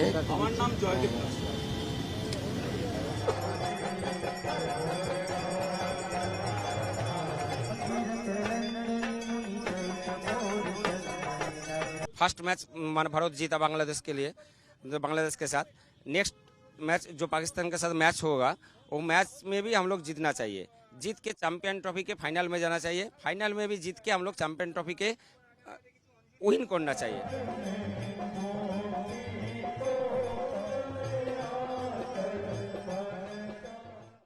हैं। আমার নাম জয়দেব দাস। फर्स्ट मैच मान भारत जीता बांग्लादेश के लिए, बांग्लादेश के साथ। नेक्स्ट मैच जो पाकिस्तान के साथ मैच होगा, वो मैच में भी हम लोग जीतना चाहिए। जीत के चैंपियन ट्रॉफी के फाइनल में जाना चाहिए। फाइनल में भी जीत के हम लोग चैंपियन ट्रॉफी के विन करना चाहिए।